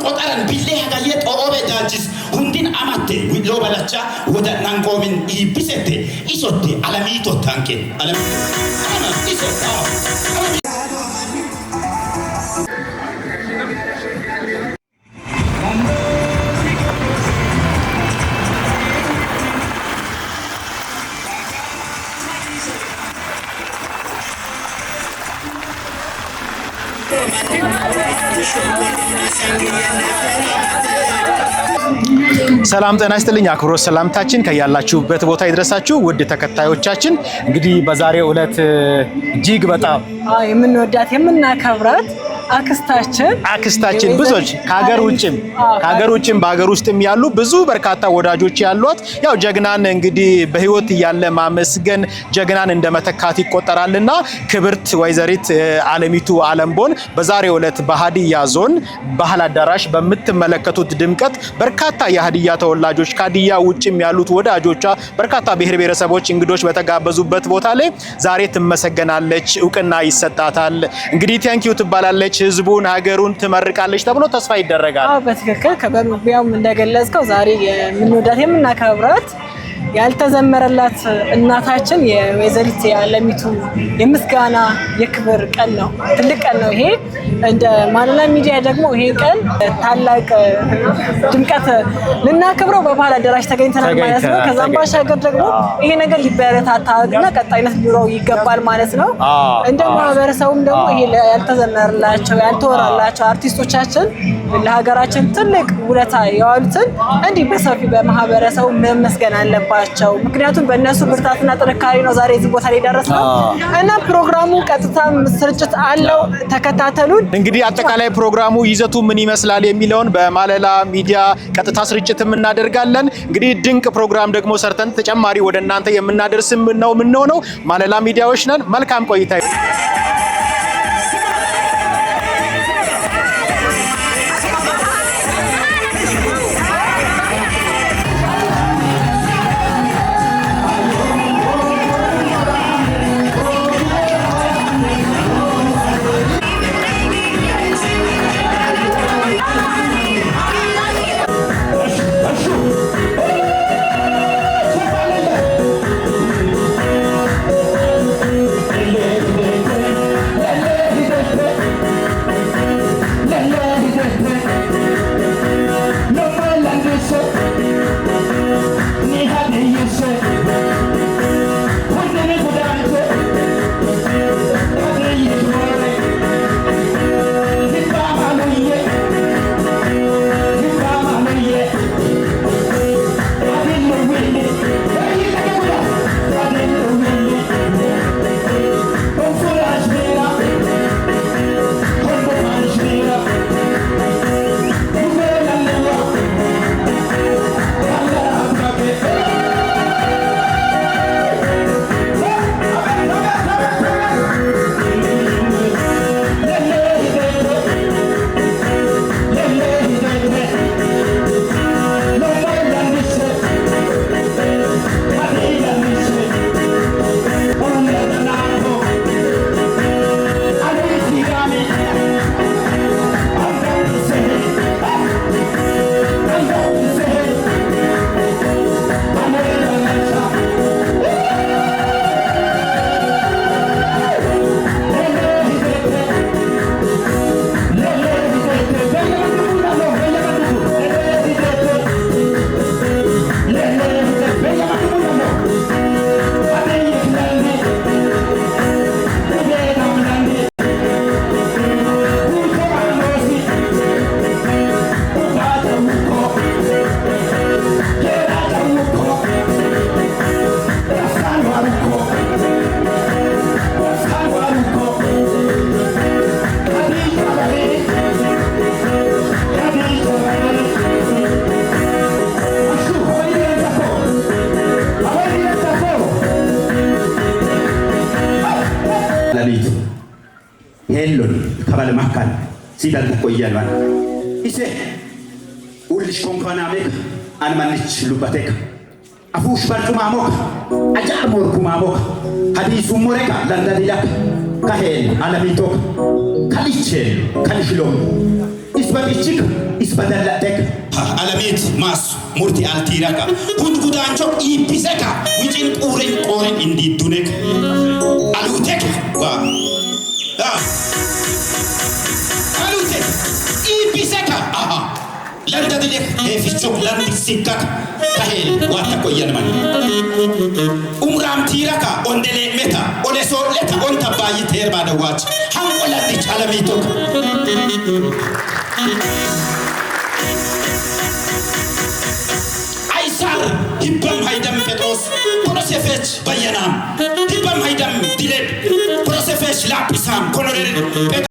qotaran bille hagaye toobe daachis hundin amatte willo balacha wada nangomin ibisete isotte alamito tanke alam ana isotta ሰላም ጤና ይስጥልኝ አክብሮት ሰላምታችን ከያላችሁበት ቦታ ይድረሳችሁ ውድ ተከታዮቻችን እንግዲህ በዛሬው ዕለት እጅግ በጣም የምንወዳት የምናከብራት አክስታችን ብዙዎች ከሀገር ውጭም በሀገር ውስጥም ያሉ ብዙ በርካታ ወዳጆች ያሏት ያው ጀግናን እንግዲህ በህይወት ያለ ማመስገን ጀግናን እንደመተካት ይቆጠራልና ክብርት ወይዘሪት አለሚቱ አለምቦን በዛሬው ዕለት በሃዲያ ዞን ባህል አዳራሽ በምትመለከቱት ድምቀት በርካታ የሃዲያ ተወላጆች ከሃዲያ ውጭም ያሉት ወዳጆቿ በርካታ ብሔር ብሔረሰቦች እንግዶች በተጋበዙበት ቦታ ላይ ዛሬ ትመሰገናለች ዕውቅና ይሰጣታል እንግዲህ ቴንኪው ትባላለች ህዝቡን ሀገሩን ትመርቃለች ተብሎ ተስፋ ይደረጋል በትክክል ከበሩቢያው እንደገለጽከው ዛሬ የምንወዳት የምናከብራት ያልተዘመረላት እናታችን የወይዘሪት አለሚቱ የምስጋና የክብር ቀን ነው ትልቅ ቀን ነው ይሄ እንደ ማለላ ሚዲያ ደግሞ ይሄ ቀን ታላቅ ድምቀት ልናከብረው በባህል አዳራሽ ተገኝተናል ማለት ነው ከዛም ባሻገር ደግሞ ይሄ ነገር ሊበረታታና ቀጣይነት ሊኖረው ይገባል ማለት ነው እንደ ማህበረሰቡም ደግሞ ይሄ ያልተዘመረላቸው ያልተወራላቸው አርቲስቶቻችን ለሀገራችን ትልቅ ውለታ ያዋሉትን እንዲህ በሰፊ በማህበረሰቡ መመስገን አለባቸው ምክንያቱም በእነሱ ብርታትና ጥንካሬ ነው ዛሬ እዚህ ቦታ ላይ ደረስነው እና ፕሮግራሙ ቀጥታ ስርጭት አለው ተከታተሉን እንግዲህ አጠቃላይ ፕሮግራሙ ይዘቱ ምን ይመስላል የሚለውን በማለላ ሚዲያ ቀጥታ ስርጭትም እናደርጋለን እንግዲህ ድንቅ ፕሮግራም ደግሞ ሰርተን ተጨማሪ ወደ እናንተ የምናደርስም ነው ምንሆነው ማለላ ሚዲያዎች ነን መልካም ቆይታ ሄሎን ከባለ ማካል ሲዳል ተቆያል ኢሴ ኡልሽ ኮንካናሜክ አንማንች ሉባቴክ አፉሽ ባርቱማሞክ አጃሞርኩማሞክ ሀዲሱ ሞሬካ ላንዳዲላክ ካሄን አለሚቶክ ካልሽሎም ኢስባ isbadichik isbadallatek alamit mas murti altiraka hund gudancho ibiseka wicin qoren indi dunek alutek wa alutek ibiseka aha landa dilek fichok landi sikak kahel wata ko yanman umram tiraka ondele meta oleso leta onta bayi terba da wach hangola di alamitok Aisar hibam haidam Petros prosefech bayanam hibam haidam dilep prosefech lapisam konorer